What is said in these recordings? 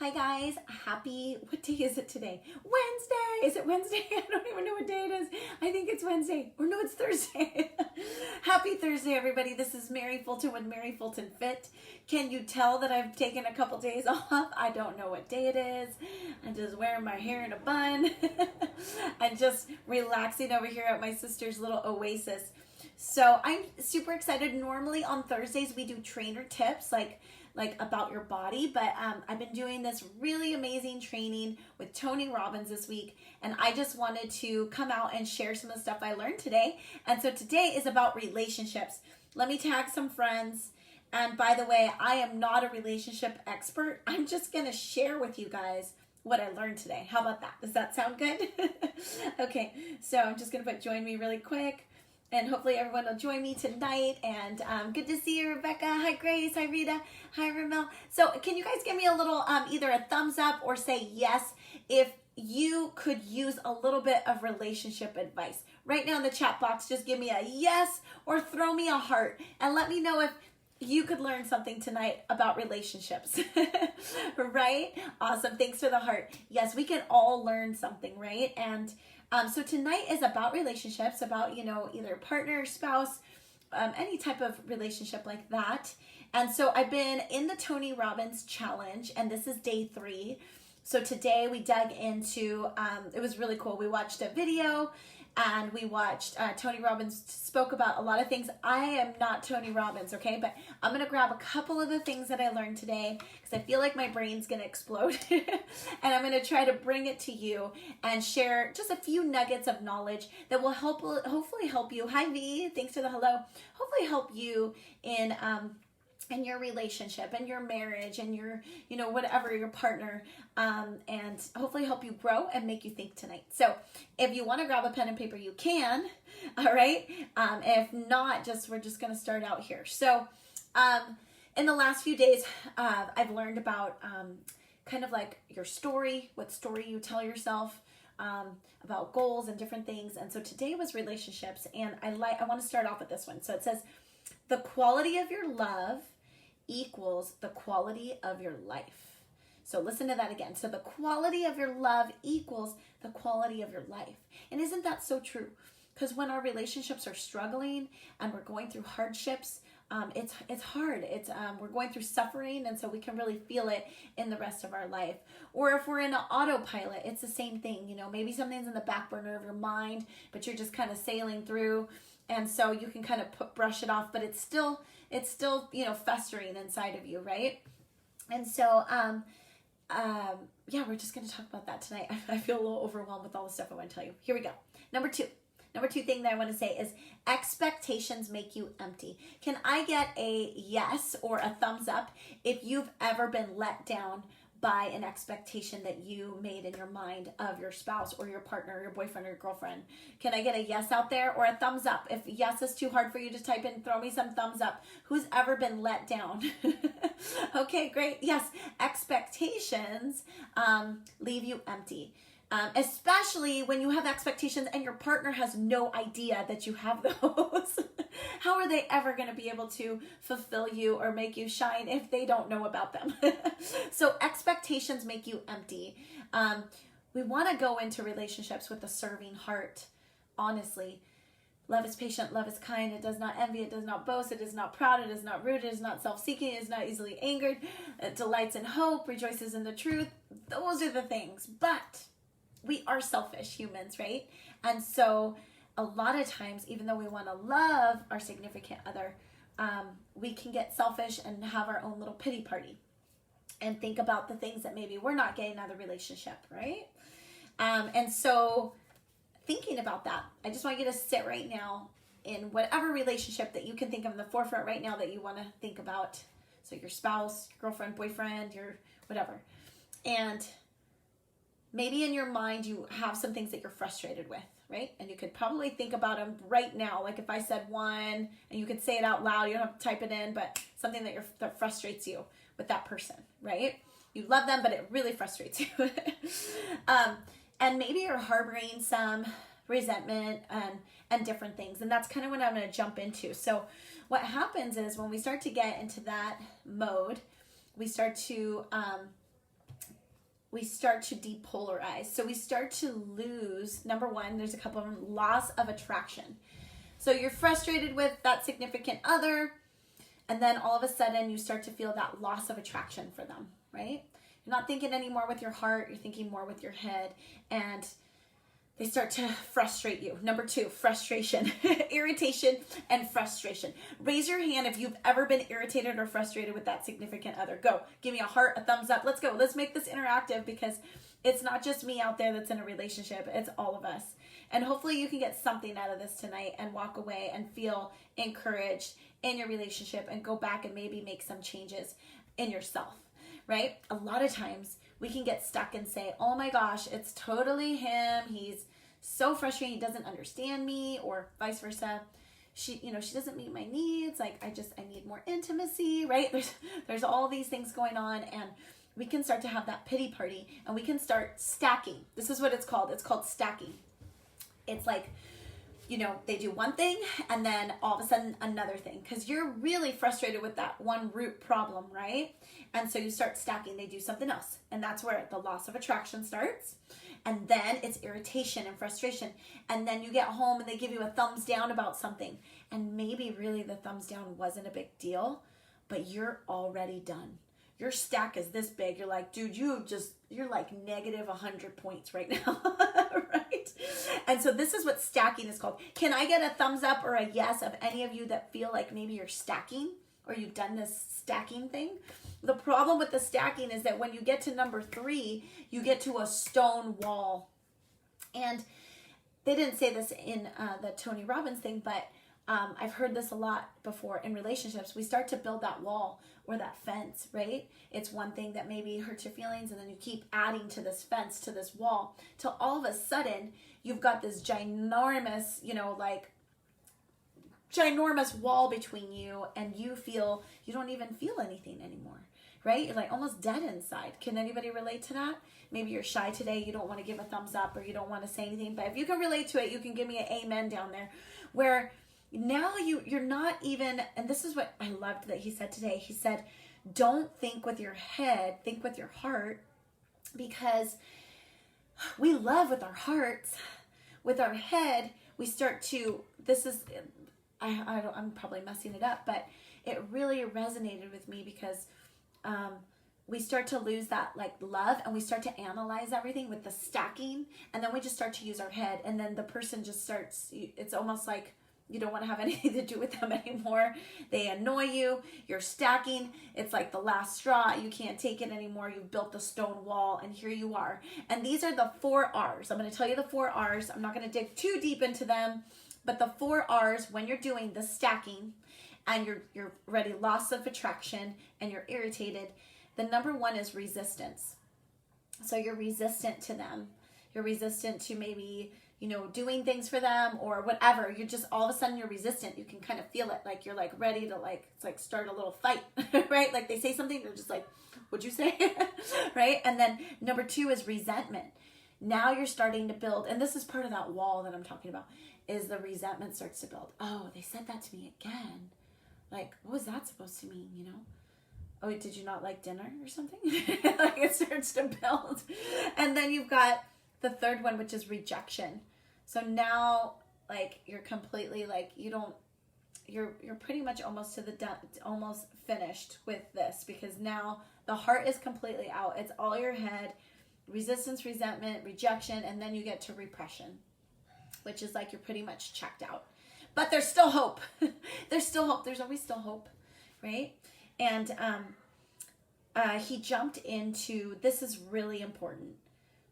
Hi guys, what day is it today? Wednesday! Is it Wednesday? I don't even know what day it is. I think it's Wednesday. Or no, it's Thursday. Happy Thursday, everybody. This is Mary Fulton with Mary Fulton Fit. Can you tell that I've taken a couple days off? I don't know what day it is. I'm just wearing my hair in a bun. and just relaxing over here at my sister's little oasis. So I'm super excited. Normally on Thursdays we do trainer tips like about your body, but I've been doing this really amazing training with Tony Robbins this week, and I just wanted to come out and share some of the stuff I learned today. And so today is about relationships. Let me tag some friends. And by the way, I am not a relationship expert. I'm just going to share with you guys what I learned today. How about that? Does that sound good? Okay, so I'm just going to put join me really quick. And hopefully everyone will join me tonight. And good to see you, Rebecca. Hi, Grace. Hi, Rita. Hi, Ramel. So can you guys give me a little, either a thumbs up or say yes if you could use a little bit of relationship advice. Right now in the chat box, just give me a yes or throw me a heart. And let me know if you could learn something tonight about relationships. Right? Awesome. Thanks for the heart. Yes, we can all learn something, right? And so tonight is about relationships, about, either partner, spouse, any type of relationship like that. And so I've been in the Tony Robbins challenge, and this is day 3. So today we dug into, it was really cool. We watched a video and we watched Tony Robbins spoke about a lot of things. I am not Tony Robbins, okay? But I'm going to grab a couple of the things that I learned today because I feel like my brain's going to explode. And I'm going to try to bring it to you and share just a few nuggets of knowledge that will hopefully help you. Hi, V. Thanks for the hello. Hopefully help you in your relationship and your marriage and your, whatever, your partner, and hopefully help you grow and make you think tonight. So if you want to grab a pen and paper, you can, all right? If not, we're just going to start out here. So in the last few days, I've learned about kind of like your story, what story you tell yourself, about goals and different things. And so today was relationships, and I want to start off with this one. So it says, the quality of your love equals the quality of your life. So listen to that again. So the quality of your love equals the quality of your life. And isn't that so true? Because when our relationships are struggling and we're going through hardships, it's hard. We're going through suffering, and so we can really feel it in the rest of our life. Or if we're in an autopilot, it's the same thing. Maybe something's in the back burner of your mind, but you're just kind of sailing through. And so you can kind of brush it off, but it's still, festering inside of you, right? And so, we're just going to talk about that tonight. I feel a little overwhelmed with all the stuff I want to tell you. Here we go. Number two thing that I want to say is expectations make you empty. Can I get a yes or a thumbs up if you've ever been let down by an expectation that you made in your mind of your spouse or your partner or your boyfriend or your girlfriend? Can I get a yes out there or a thumbs up? If yes is too hard for you to type in, throw me some thumbs up. Who's ever been let down? Okay, great. Yes, expectations leave you empty. Especially when you have expectations and your partner has no idea that you have those. How are they ever going to be able to fulfill you or make you shine if they don't know about them? So expectations make you empty. We want to go into relationships with a serving heart, honestly. Love is patient, love is kind, it does not envy, it does not boast, it is not proud, it is not rude, it is not self-seeking, it is not easily angered, it delights in hope, rejoices in the truth. Those are the things. But we are selfish humans, right? And so a lot of times, even though we want to love our significant other, we can get selfish and have our own little pity party and think about the things that maybe we're not getting out of the relationship, right? And so thinking about that, I just want you to sit right now in whatever relationship that you can think of in the forefront right now that you want to think about. So your spouse, your girlfriend, boyfriend, your whatever. And maybe in your mind, you have some things that you're frustrated with, right? And you could probably think about them right now. Like if I said one, and you could say it out loud, you don't have to type it in, but something that frustrates you with that person, right? You love them, but it really frustrates you. And maybe you're harboring some resentment and different things. And that's kind of what I'm going to jump into. So what happens is when we start to get into that mode, we start to we start to depolarize. So we start to lose, number one, there's a couple of them, loss of attraction. So you're frustrated with that significant other, and then all of a sudden you start to feel that loss of attraction for them, right? You're not thinking anymore with your heart, you're thinking more with your head, and they start to frustrate you. Number two, frustration, irritation and frustration. Raise your hand if you've ever been irritated or frustrated with that significant other. Go, give me a heart, a thumbs up. Let's go. Let's make this interactive, because it's not just me out there that's in a relationship. It's all of us. And hopefully you can get something out of this tonight and walk away and feel encouraged in your relationship and go back and maybe make some changes in yourself, right? A lot of times we can get stuck and say, oh my gosh, it's totally him. He's so frustrating. He doesn't understand me, or vice versa. She doesn't meet my needs. Like, I need more intimacy, right? There's all these things going on, and we can start to have that pity party, and we can start stacking. This is what it's called. It's called stacking. It's like, they do one thing and then all of a sudden another thing, because you're really frustrated with that one root problem, right? And so you start stacking. They do something else, and that's where the loss of attraction starts. And then it's irritation and frustration. And then you get home and they give you a thumbs down about something, and maybe really the thumbs down wasn't a big deal, but you're already done. Your stack is this big. You're like, dude, you're like negative 100 points right now, right? And so this is what stacking is called. Can I get a thumbs up or a yes of any of you that feel like maybe you're stacking, or you've done this stacking thing? The problem with the stacking is that when you get to number 3, you get to a stone wall. And they didn't say this in the Tony Robbins thing, but I've heard this a lot before in relationships. We start to build that wall or that fence, right? It's one thing that maybe hurts your feelings, and then you keep adding to this fence, to this wall, till all of a sudden you've got this ginormous, ginormous wall between you, and you don't even feel anything anymore, right? You're like almost dead inside. Can anybody relate to that? Maybe you're shy today, you don't want to give a thumbs up, or you don't want to say anything, but if you can relate to it, you can give me an amen down there, where now you're not even, and this is what I loved that he said today. He said, don't think with your head, think with your heart, because we love with our hearts. With our head, we start to, I'm probably messing it up, but it really resonated with me, because we start to lose that love, and we start to analyze everything with the stacking, and then we just start to use our head, and then the person just starts, it's almost like you don't want to have anything to do with them anymore. They annoy you. You're stacking. It's like the last straw. You can't take it anymore. You've built the stone wall, and here you are. And these are the 4 R's. I'm going to tell you the 4 R's. I'm not going to dig too deep into them, but the 4 R's when you're doing the stacking and you're ready, loss of attraction, and you're irritated, the number 1 is resistance. So you're resistant to them. You're resistant to maybe doing things for them or whatever. You're just, all of a sudden you're resistant. You can kind of feel it. Like you're ready to it's like start a little fight, right? Like they say something, you're just like, what'd you say? Right? And then number 2 is resentment. Now you're starting to build, and this is part of that wall that I'm talking about, is the resentment starts to build. Oh, they said that to me again. Like, what was that supposed to mean, Oh, did you not like dinner or something? Like it starts to build. And then you've got the 3rd one, which is rejection. So now, you're completely, you're pretty much almost to the done, almost finished with this, because now the heart is completely out. It's all your head, resistance, resentment, rejection, and then you get to repression, which is you're pretty much checked out. But there's still hope. There's still hope. There's always still hope, right? And he jumped into, this is really important.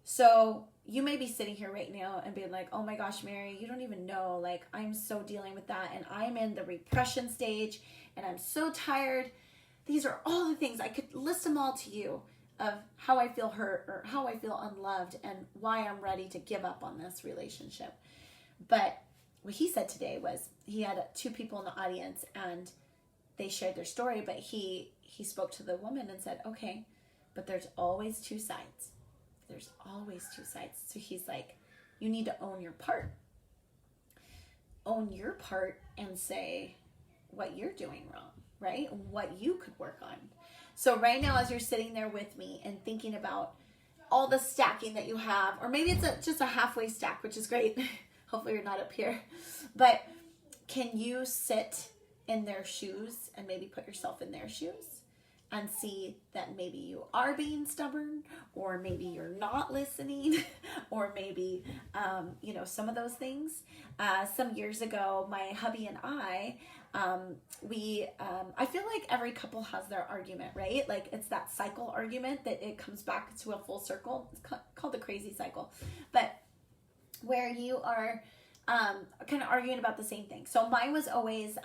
So you may be sitting here right now and being like, oh my gosh, Mary, you don't even know, I'm so dealing with that, and I'm in the repression stage, and I'm so tired. These are all the things, I could list them all to you, of how I feel hurt or how I feel unloved and why I'm ready to give up on this relationship. But what he said today was, he had 2 people in the audience, and they shared their story, but he spoke to the woman and said, okay, but there's always 2 sides. There's always 2 sides. So he's like, you need to own your part. Own your part and say what you're doing wrong, right? What you could work on. So right now, as you're sitting there with me and thinking about all the stacking that you have, or maybe it's just a halfway stack, which is great. Hopefully you're not up here. But can you sit in their shoes and maybe put yourself in their shoes and see that maybe you are being stubborn, or maybe you're not listening, or maybe, some of those things. Some years ago, my hubby and I feel like every couple has their argument, right? Like it's that cycle argument that it comes back to a full circle. It's called the crazy cycle, but where you are kind of arguing about the same thing. So mine was always,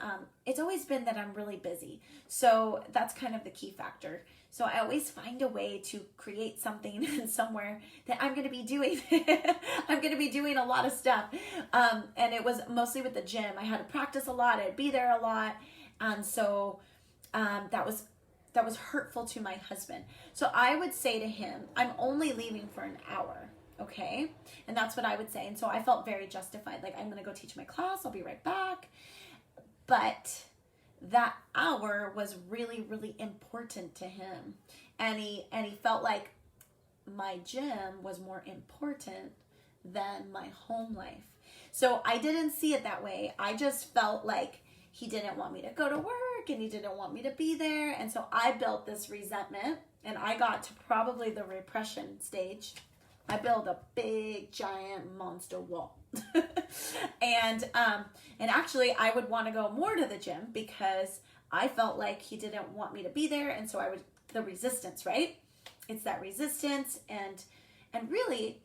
it's always been that I'm really busy. So that's kind of the key factor. So I always find a way to create something somewhere that I'm going to be doing. I'm going to be doing a lot of stuff. And it was mostly with the gym. I had to practice a lot. I'd be there a lot. And so that was hurtful to my husband. So I would say to him, I'm only leaving for an hour. Okay. And that's what I would say. And so I felt very justified. Like, I'm going to go teach my class. I'll be right back. But that hour was really, really important to him. And he felt like my gym was more important than my home life. So I didn't see it that way. I just felt like he didn't want me to go to work and he didn't want me to be there. And so I built this resentment, and I got to probably the repression stage. I built a big, giant monster wall. And actually I would want to go more to the gym because I felt like he didn't want me to be there. And so the resistance, right? It's that resistance. And really,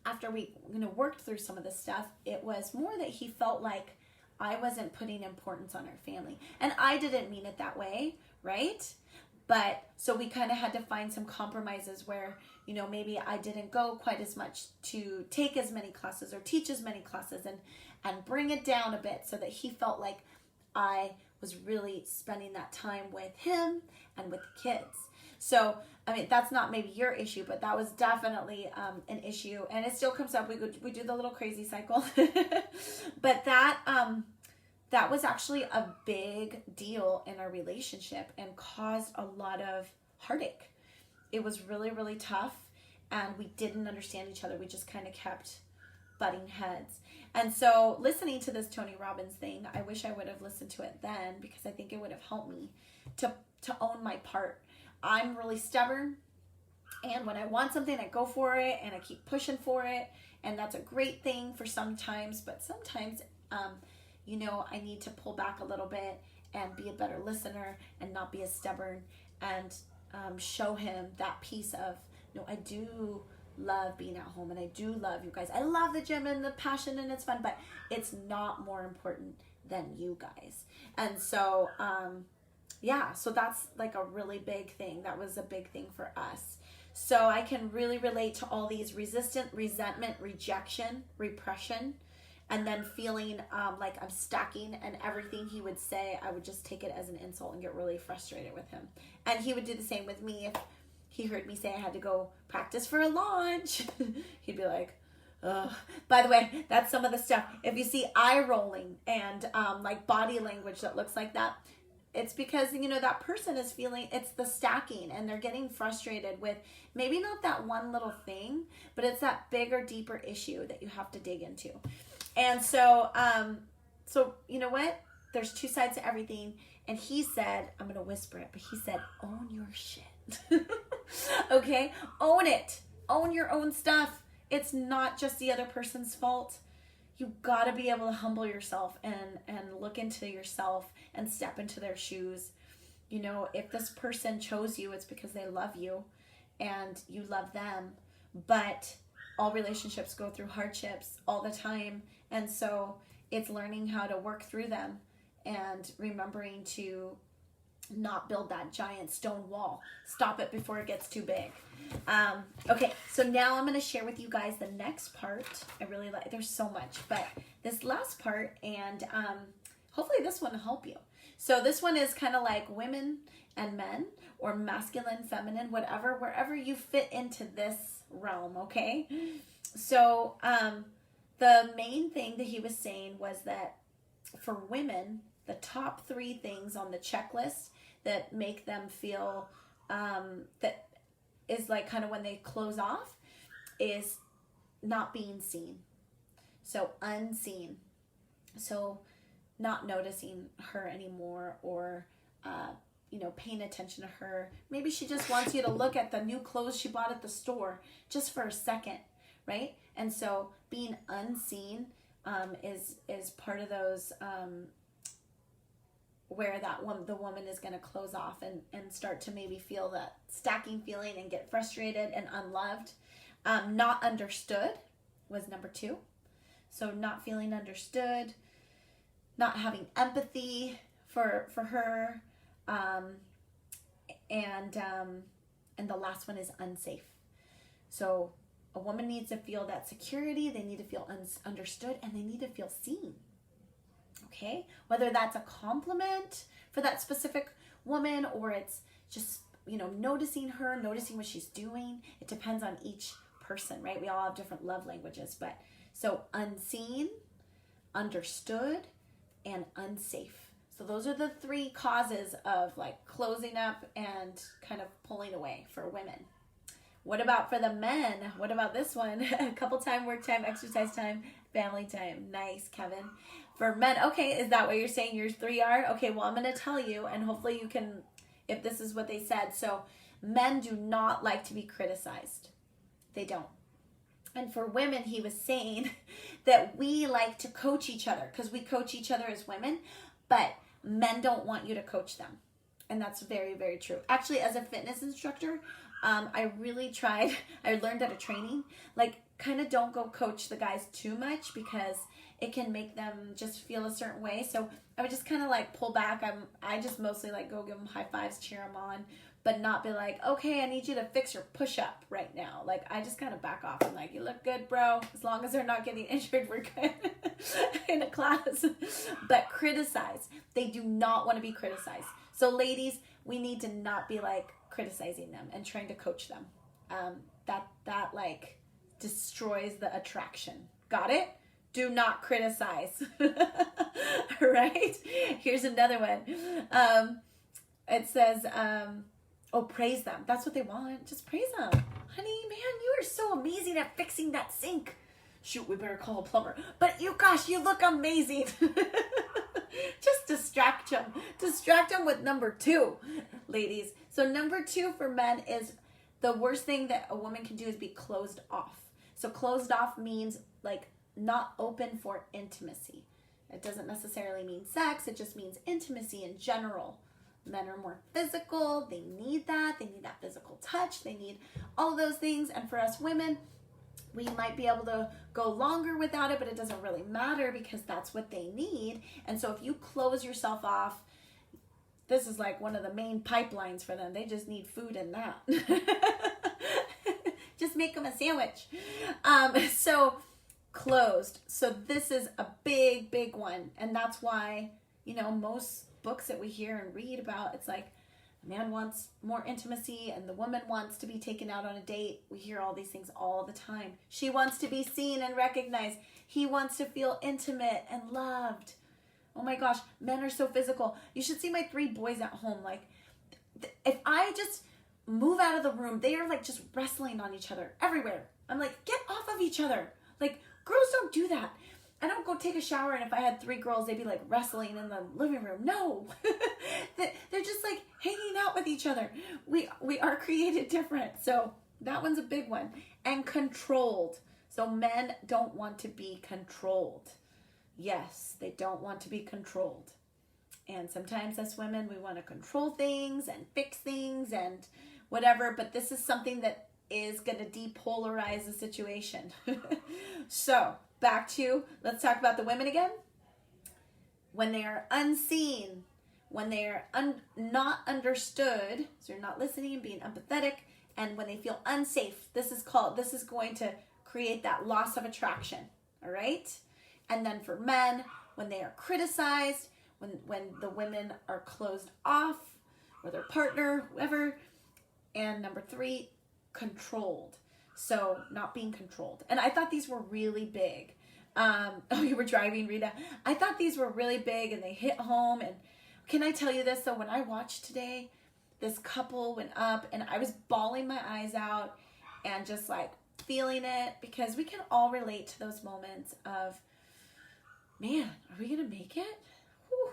after we, worked through some of this stuff, it was more that he felt like I wasn't putting importance on our family. And I didn't mean it that way, right? But so we kind of had to find some compromises where, maybe I didn't go quite as much to take as many classes or teach as many classes, and bring it down a bit so that he felt like I was really spending that time with him and with the kids. So, that's not maybe your issue, but that was definitely an issue, and it still comes up. We do the little crazy cycle, but that was actually a big deal in our relationship and caused a lot of heartache. It was really, really tough, and we didn't understand each other. We just kind of kept butting heads. And so listening to this Tony Robbins thing, I wish I would have listened to it then, because I think it would have helped me to own my part. I'm really stubborn, and when I want something, I go for it, and I keep pushing for it, and that's a great thing for sometimes, but sometimes I need to pull back a little bit and be a better listener and not be as stubborn, and show him that piece of, I do love being at home, and I do love you guys. I love the gym and the passion, and it's fun, but it's not more important than you guys. And so, so that's like a really big thing. That was a big thing for us. So I can really relate to all these resentment, rejection, repression, and then feeling like I'm stacking, and everything he would say, I would just take it as an insult and get really frustrated with him. And he would do the same with me. If he heard me say I had to go practice for a launch, he'd be like, ugh. By the way, that's some of the stuff. If you see eye rolling and like body language that looks like that, it's because, that person is feeling, it's the stacking, and they're getting frustrated with maybe not that one little thing, but it's that bigger, deeper issue that you have to dig into. And so, you know what? There's two sides to everything. And he said, I'm going to whisper it, but he said, own your shit. Okay? Own it. Own your own stuff. It's not just the other person's fault. You got to be able to humble yourself and look into yourself and step into their shoes. If this person chose you, it's because they love you and you love them. But all relationships go through hardships all the time. And so it's learning how to work through them and remembering to not build that giant stone wall. Stop it before it gets too big. Okay, so now I'm going to share with you guys the next part. I really like, there's so much, but this last part, and hopefully this one will help you. So this one is kind of like women and men, or masculine, feminine, whatever, wherever you fit into this realm, okay? So the main thing that he was saying was that for women, the top 3 things on the checklist that make them feel that is like kind of when they close off, is not being seen. So unseen. So not noticing her anymore, or paying attention to her. Maybe she just wants you to look at the new clothes she bought at the store just for a second, right? And so being unseen is part of those where the woman is going to close off and start to maybe feel that stacking feeling and get frustrated and unloved. Not understood was number 2. So not feeling understood, not having empathy for her, and the last one is unsafe. So a woman needs to feel that security, they need to feel understood, and they need to feel seen. Okay? Whether that's a compliment for that specific woman, or it's just, noticing her, noticing what she's doing. It depends on each person, right? We all have different love languages, but so unseen, understood, and unsafe. So those are the 3 causes of like closing up and kind of pulling away for women. What about for the men? What about this one? Couple time, work time, exercise time, family time. Nice, Kevin. For men, okay, is that what you're saying your 3 are? Okay, well, I'm going to tell you, and hopefully you can, if this is what they said. So men do not like to be criticized. They don't. And for women, he was saying that we like to coach each other because we coach each other as women, but men don't want you to coach them. And that's very, very true. Actually, as a fitness instructor, I really tried, I learned at a training, like kind of don't go coach the guys too much because it can make them just feel a certain way. So I would just kind of like pull back. I just mostly like go give them high fives, cheer them on, but not be like, okay, I need you to fix your push-up right now. Like I just kind of back off and like, you look good, bro. As long as they're not getting injured, we're good in a class. But criticize. They do not want to be criticized. So ladies, we need to not be like criticizing them and trying to coach them. That like destroys the attraction. Got it? Do not criticize. Right? Here's another one. It says, praise them. That's what they want. Just praise them. Honey, man, you are so amazing at fixing that sink. Shoot, we better call a plumber. But you look amazing. Just distract them. Distract them with number 2, ladies. So number 2 for men is the worst thing that a woman can do is be closed off. So closed off means like not open for intimacy. It doesn't necessarily mean sex. It just means intimacy in general. Men are more physical. They need that. They need that physical touch. They need all of those things. And for us women, we might be able to go longer without it, but it doesn't really matter because that's what they need. And so if you close yourself off, this is like one of the main pipelines for them. They just need food and that. Just make them a sandwich. So closed. So this is a big, big one. And that's why, most books that we hear and read about, it's like the man wants more intimacy and the woman wants to be taken out on a date. We hear all these things all the time. She wants to be seen and recognized. He wants to feel intimate and loved. Oh my gosh, men are so physical. You should see my 3 boys at home. Like, if I just move out of the room, they are like just wrestling on each other everywhere. I'm like, get off of each other. Like, girls don't do that. I don't go take a shower, and if I had 3 girls, they'd be like wrestling in the living room. No, they're just like hanging out with each other. We are created different. So that one's a big one. And controlled. So men don't want to be controlled. Yes, they don't want to be controlled. And sometimes as women, we want to control things and fix things and whatever, but this is something that is going to depolarize the situation. So back to, let's talk about the women again. When they are unseen, when they are not understood, so you're not listening and being empathetic, and when they feel unsafe, this is going to create that loss of attraction. All right? And then for men, when they are criticized, when the women are closed off, or their partner, whoever. And number 3, controlled. So not being controlled. And I thought these were really big. You were driving, Rita. I thought these were really big and they hit home. And can I tell you this though? When I watched today, this couple went up and I was bawling my eyes out and just like feeling it, because we can all relate to those moments of, man, are we going to make it? Whew.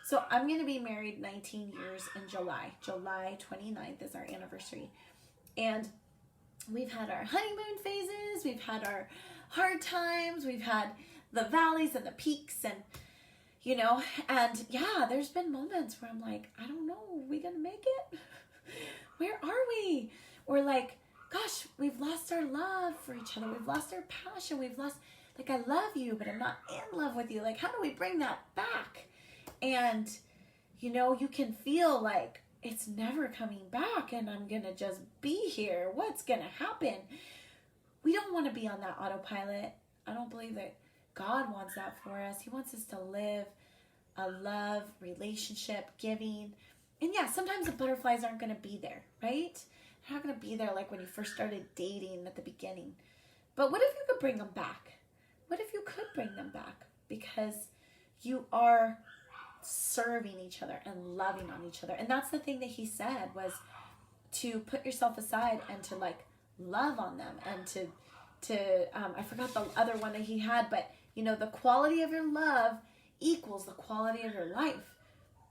So I'm going to be married 19 years in July. July 29th is our anniversary. And we've had our honeymoon phases. We've had our hard times. We've had the valleys and the peaks, and, you know, and yeah, there's been moments where I'm like, I don't know, are we going to make it? Where are we? Or like, gosh, we've lost our love for each other. We've lost our passion. We've lost, like, I love you, but I'm not in love with you. Like, how do we bring that back? And, you know, you can feel like it's never coming back and I'm going to just be here. What's going to happen? We don't want to be on that autopilot. I don't believe that God wants that for us. He wants us to live a love, relationship, giving. And yeah, sometimes the butterflies aren't going to be there, right? They're not going to be there like when you first started dating at the beginning. But what if you could bring them back? What if you could bring them back? Because you are serving each other and loving on each other. And that's the thing that he said, was to put yourself aside and to like love on them, and to I forgot the other one that he had, but you know, the quality of your love equals the quality of your life.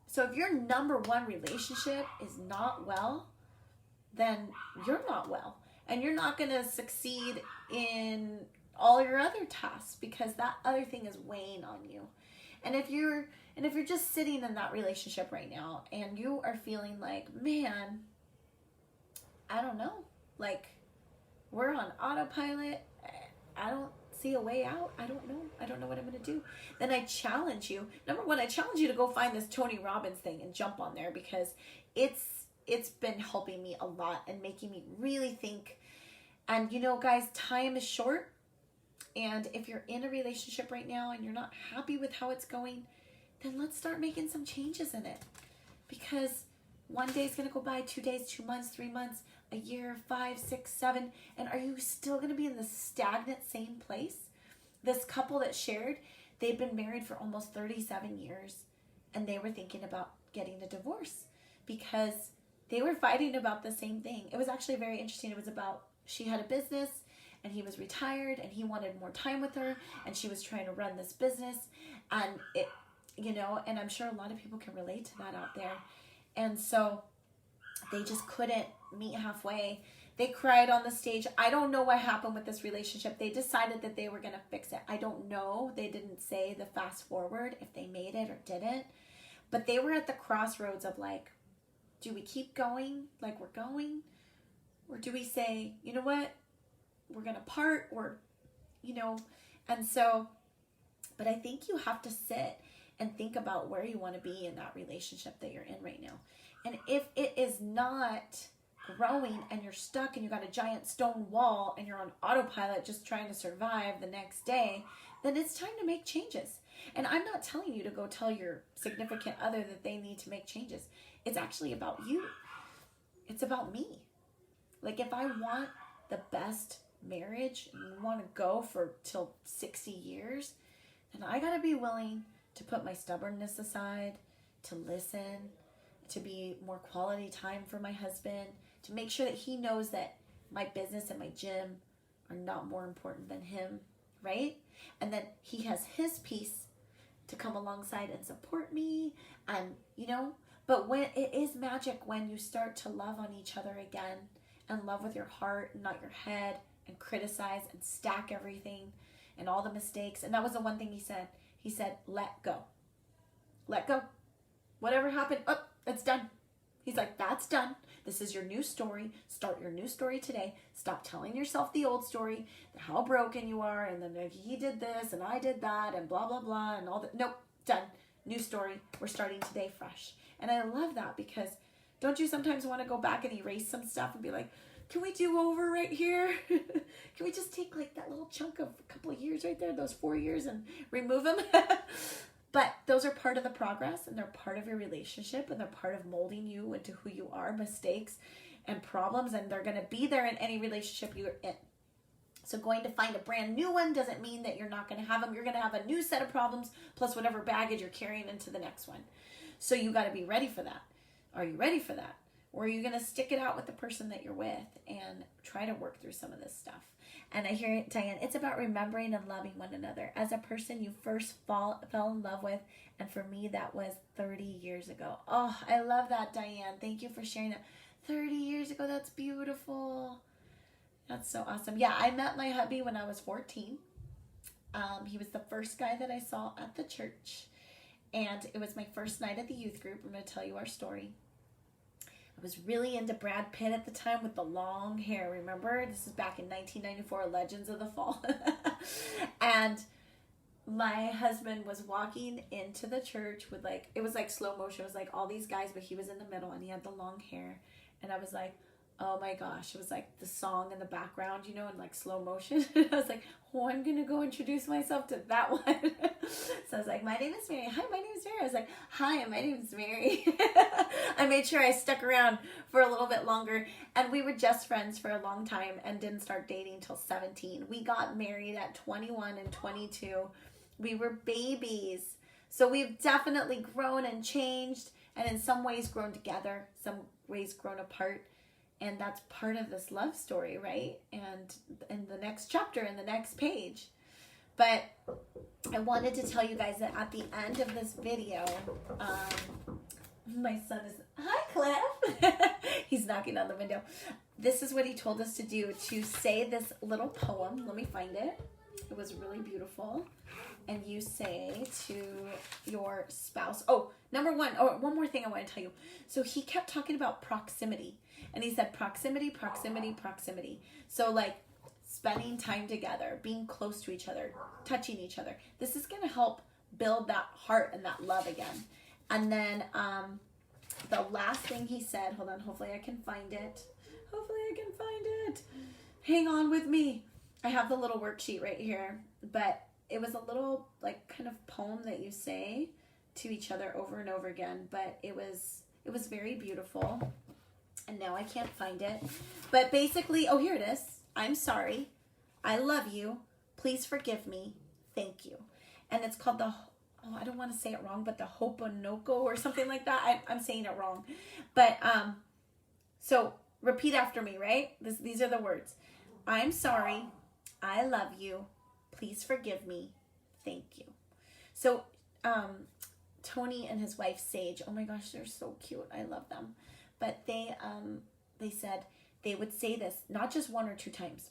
So if your number one relationship is not well, then you're not well, and you're not going to succeed in all your other tasks, because that other thing is weighing on you. And if you're just sitting in that relationship right now and you are feeling like, man, I don't know, like we're on autopilot, I don't see a way out, I don't know what I'm going to do, then I challenge you. Number one, I challenge you to go find this Tony Robbins thing and jump on there, because it's been helping me a lot and making me really think. And you know, guys, time is short. And if you're in a relationship right now and you're not happy with how it's going, then let's start making some changes in it. Because one day is going to go by, 2 days, 2 months, 3 months, a year, 5, 6, 7. And are you still going to be in the stagnant same place? This couple that shared, they'd been married for almost 37 years. And they were thinking about getting a divorce because they were fighting about the same thing. It was actually very interesting. It was about, she had a business and he was retired and he wanted more time with her, and she was trying to run this business, and it, you know, and I'm sure a lot of people can relate to that out there. And so they just couldn't meet halfway. They cried on the stage. I don't know what happened with this relationship. They decided that they were going to fix it. I don't know. They didn't say the fast forward if they made it or didn't. But they were at the crossroads of like, do we keep going like we're going? Or do we say, you know what? We're going to part, or, you know, and so, but I think you have to sit and think about where you want to be in that relationship that you're in right now. And if it is not growing and you're stuck and you got a giant stone wall and you're on autopilot just trying to survive the next day, then it's time to make changes. And I'm not telling you to go tell your significant other that they need to make changes. It's actually about you. It's about me. Like, if I want the best marriage and want to go for till 60 years, then I got to be willing to put my stubbornness aside, to listen, to be more quality time for my husband, to make sure that he knows that my business and my gym are not more important than him, right? And then he has his piece to come alongside and support me, and, you know, but when it is magic when you start to love on each other again, and love with your heart, not your head, and criticize and stack everything and all the mistakes. And that was the one thing he said. He said, let go. Let go. Whatever happened, oh, it's done. He's like, that's done. This is your new story. Start your new story today. Stop telling yourself the old story, how broken you are, and then he did this and I did that and blah, blah, blah, and all that. Nope, done. New story. We're starting today fresh. And I love that, because don't you sometimes want to go back and erase some stuff and be like, can we do over right here? Can we just take like that little chunk of a couple of years right there, those 4 years, and remove them? But those are part of the progress, and they're part of your relationship, and they're part of molding you into who you are, mistakes and problems, and they're going to be there in any relationship you're in. So going to find a brand new one doesn't mean that you're not going to have them. You're going to have a new set of problems plus whatever baggage you're carrying into the next one. So you got to be ready for that. Are you ready for that? Or are you going to stick it out with the person that you're with and try to work through some of this stuff? And I hear it, Diane, it's about remembering and loving one another as a person you first fell in love with. And for me, that was 30 years ago. Oh, I love that, Diane. Thank you for sharing that. 30 years ago, that's beautiful. That's so awesome. Yeah, I met my hubby when I was 14. He was the first guy that I saw at the church. And it was my first night at the youth group. I'm going to tell you our story. I was really into Brad Pitt at the time with the long hair. Remember? This is back in 1994, Legends of the Fall. And my husband was walking into the church with it was like slow motion. It was like all these guys, but he was in the middle and he had the long hair. And I was like, oh my gosh. It was like the song in the background, in like slow motion. I was like, oh, I'm going to go introduce myself to that one. So I was like, my name is Mary. Hi, my name is Mary. I was like, hi, my name is Mary. I made sure I stuck around for a little bit longer. And we were just friends for a long time and didn't start dating till 17. We got married at 21 and 22. We were babies. So we've definitely grown and changed, and in some ways grown together, some ways grown apart. And that's part of this love story, right? And in the next chapter, in the next page. But I wanted to tell you guys that at the end of this video, my son is, hi, Cliff. He's knocking on the window. This is what he told us to do, to say this little poem. Let me find it. It was really beautiful. And you say to your spouse, one more thing I want to tell you. So he kept talking about proximity. And he said proximity, proximity, proximity. So spending time together, being close to each other, touching each other. This is going to help build that heart and that love again. And then the last thing he said, hold on, hopefully I can find it. Hang on with me. I have the little worksheet right here. But it was a little kind of poem that you say to each other over and over again. But it was very beautiful. And now I can't find it. But basically, here it is. I'm sorry. I love you. Please forgive me. Thank you. And it's called I don't want to say it wrong, but the Ho'oponopono or something like that. I'm saying it wrong. But, so repeat after me, right? These are the words. I'm sorry. I love you. Please forgive me. Thank you. So, Tony and his wife, Sage, oh my gosh, they're so cute. I love them. But they said they would say this not just one or two times,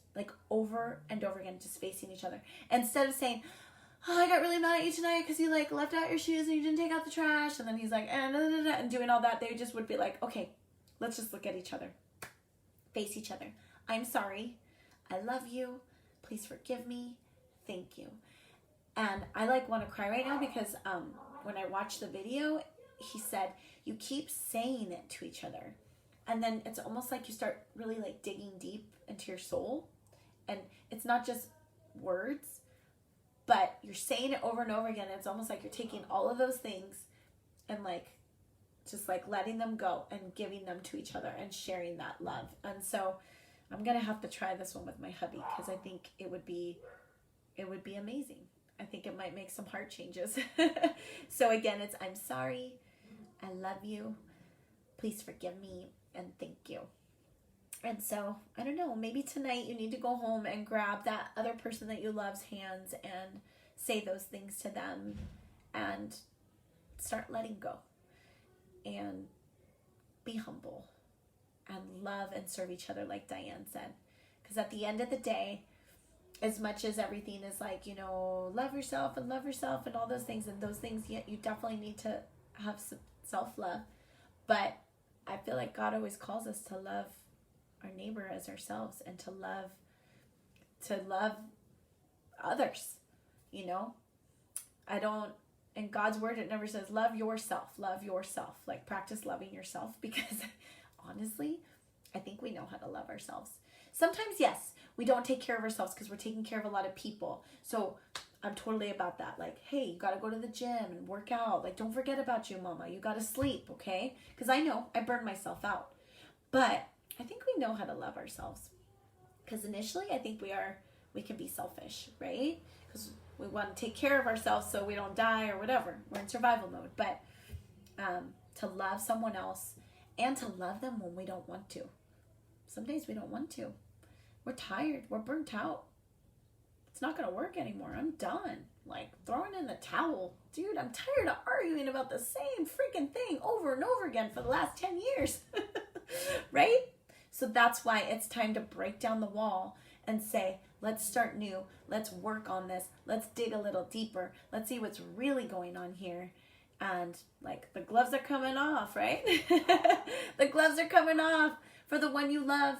over and over again, just facing each other. Instead of saying, oh, I got really mad at you tonight because you left out your shoes and you didn't take out the trash. And then he's like, and doing all that. They just would be like, okay, let's just look at each other. Face each other. I'm sorry. I love you. Please forgive me. Thank you. And I want to cry right now because when I watched the video, he said, you keep saying it to each other. And then it's almost like you start really digging deep into your soul. And it's not just words, but you're saying it over and over again. It's almost like you're taking all of those things and just letting them go and giving them to each other and sharing that love. And so I'm going to have to try this one with my hubby because I think it would be amazing. I think it might make some heart changes. So again, it's I'm sorry. I love you. Please forgive me and thank you. And so, I don't know, maybe tonight you need to go home and grab that other person that you love's hands and say those things to them and start letting go and be humble and love and serve each other like Diane said. Because at the end of the day, as much as everything is love yourself and all those things, yet you definitely need to have some self-love. But I feel like God always calls us to love our neighbor as ourselves and to love others, in God's word, it never says love yourself, practice loving yourself, because honestly, I think we know how to love ourselves. Sometimes, yes, we don't take care of ourselves because we're taking care of a lot of people. So I'm totally about that. Hey, you got to go to the gym and work out. Don't forget about you, mama. You got to sleep, okay? Because I know I burn myself out. But I think we know how to love ourselves. Because initially, I think we can be selfish, right? Because we want to take care of ourselves so we don't die or whatever. We're in survival mode. But to love someone else and to love them when we don't want to. Some days we don't want to. We're tired. We're burnt out. It's not going to work anymore. I'm done. Like, throwing in the towel. Dude, I'm tired of arguing about the same freaking thing over and over again for the last 10 years. Right? So that's why it's time to break down the wall and say, let's start new. Let's work on this. Let's dig a little deeper. Let's see what's really going on here. And like, the gloves are coming off, right? The gloves are coming off for the one you love.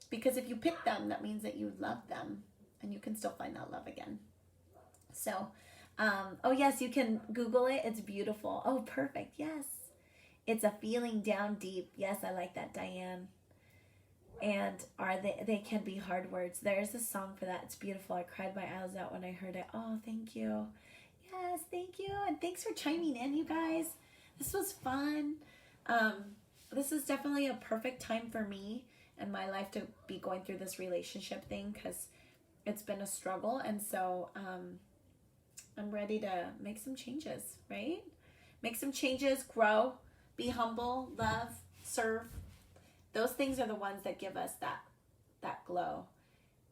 Because if you pick them, that means that you love them. And you can still find that love again. So, oh yes, you can Google it. It's beautiful. Oh, perfect. Yes. It's a feeling down deep. Yes, I like that, Diane. And they can be hard words. There's a song for that. It's beautiful. I cried my eyes out when I heard it. Oh, thank you. Yes, thank you. And thanks for chiming in, you guys. This was fun. This is definitely a perfect time for me in my life to be going through this relationship thing, because it's been a struggle. And so I'm ready to make some changes, right? Make some changes, grow, be humble, love, serve. Those things are the ones that give us that glow.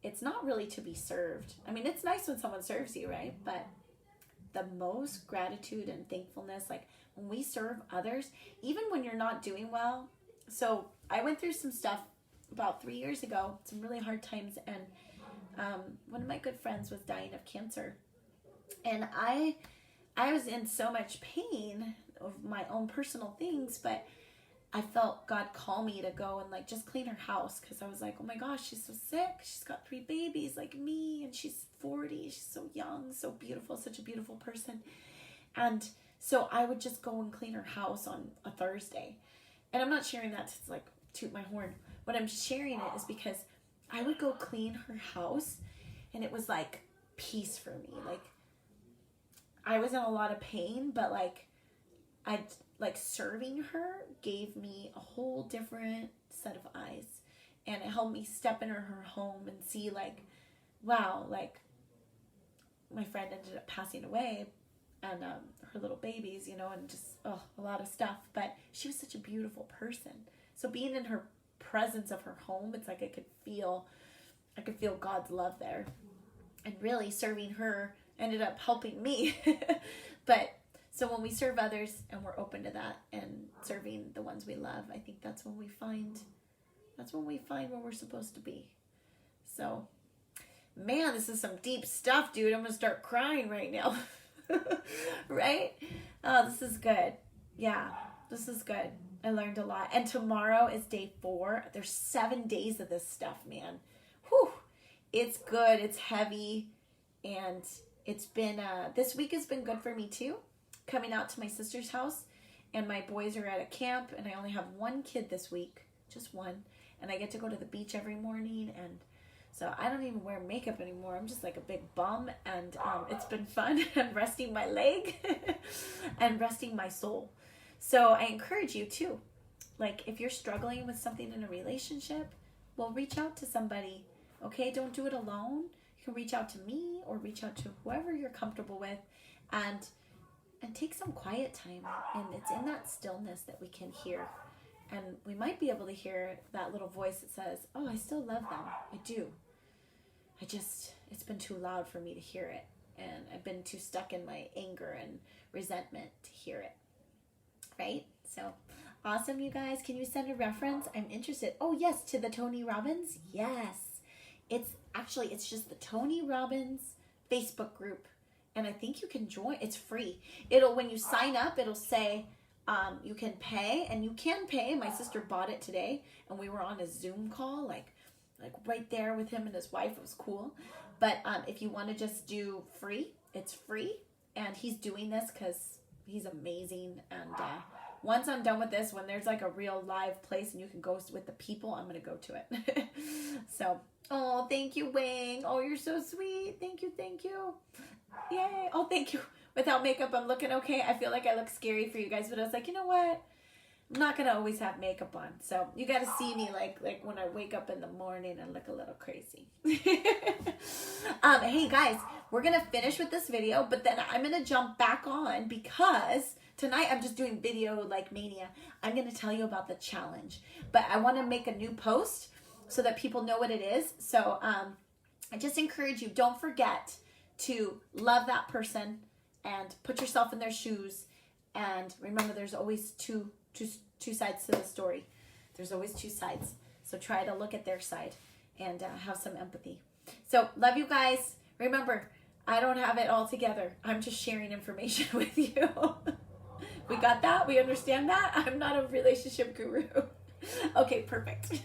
It's not really to be served. I mean, it's nice when someone serves you, right? But the most gratitude and thankfulness, like when we serve others, even when you're not doing well. So I went through some stuff about 3 years ago, some really hard times, and one of my good friends was dying of cancer. And I was in so much pain of my own personal things, but I felt God call me to go and like just clean her house, because I was like, oh my gosh, she's so sick. She's got 3 babies like me, and she's 40. She's so young, so beautiful, such a beautiful person. And so I would just go and clean her house on a Thursday. And I'm not sharing that to like toot my horn. What I'm sharing it is because I would go clean her house, and it was like peace for me. Like, I was in a lot of pain, but like serving her gave me a whole different set of eyes, and it helped me step into her home and see like, wow, like my friend ended up passing away, and her little babies, you know, and just a lot of stuff, but she was such a beautiful person. So being in her presence of her home, it's like I could feel God's love there. And really serving her ended up helping me. But so when we serve others and we're open to that and serving the ones we love, I think that's when we find where we're supposed to be. So, man, this is some deep stuff, dude. I'm gonna start crying right now. Right? Oh, this is good. Yeah, this is good. I learned a lot. And tomorrow is day 4. There's 7 days of this stuff, man. Whew. It's good. It's heavy. And it's been, this week has been good for me too. Coming out to my sister's house, and my boys are at a camp, and I only have 1 kid this week. Just 1. And I get to go to the beach every morning, and so I don't even wear makeup anymore. I'm just like a big bum, and it's been fun. I'm resting my leg and resting my soul. So I encourage you too. Like, if you're struggling with something in a relationship, well, reach out to somebody. Okay, don't do it alone. You can reach out to me or reach out to whoever you're comfortable with, and take some quiet time. And it's in that stillness that we can hear. And we might be able to hear that little voice that says, oh, I still love them. I do. It's been too loud for me to hear it. And I've been too stuck in my anger and resentment to hear it. Right? So awesome, you guys. Can you send a reference? I'm interested. Oh, yes, to the Tony Robbins. Yes. It's just the Tony Robbins Facebook group. And I think you can join. It's free. When you sign up, it'll say you can pay, and you can pay. My sister bought it today, and we were on a Zoom call, like right there with him and his wife. It was cool. But if you want to just do free, it's free. And he's doing this because he's amazing. And once I'm done with this, when there's like a real live place and you can go with the people, I'm going to go to it. So, oh, thank you, Wing. Oh, you're so sweet. Thank you. Yay. Oh, thank you. Without makeup, I'm looking okay. I feel like I look scary for you guys, but I was like, you know what? I'm not going to always have makeup on. So you got to see me like when I wake up in the morning and look a little crazy. Hey guys, we're going to finish with this video, but then I'm going to jump back on because tonight I'm just doing video like mania. I'm going to tell you about the challenge, but I want to make a new post so that people know what it is. So I just encourage you, don't forget to love that person and put yourself in their shoes. And remember, there's always two sides to the story. There's always two sides. So try to look at their side and have some empathy. So love you guys. Remember, I don't have it all together. I'm just sharing information with you. We got that? We understand that? I'm not a relationship guru. Okay, perfect.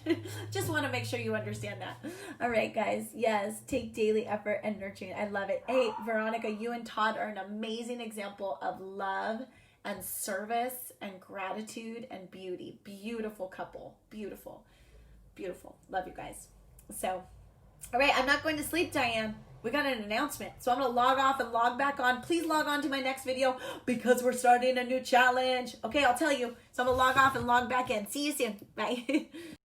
Just want to make sure you understand that. All right, guys. Yes, take daily effort and nurturing. I love it. Hey, Veronica, you and Todd are an amazing example of love and service and gratitude and beauty. Beautiful couple. Beautiful. Beautiful. Love you guys. So, all right, I'm not going to sleep, Diane. We got an announcement. So I'm going to log off and log back on. Please log on to my next video because we're starting a new challenge. Okay, I'll tell you. So I'm going to log off and log back in. See you soon. Bye.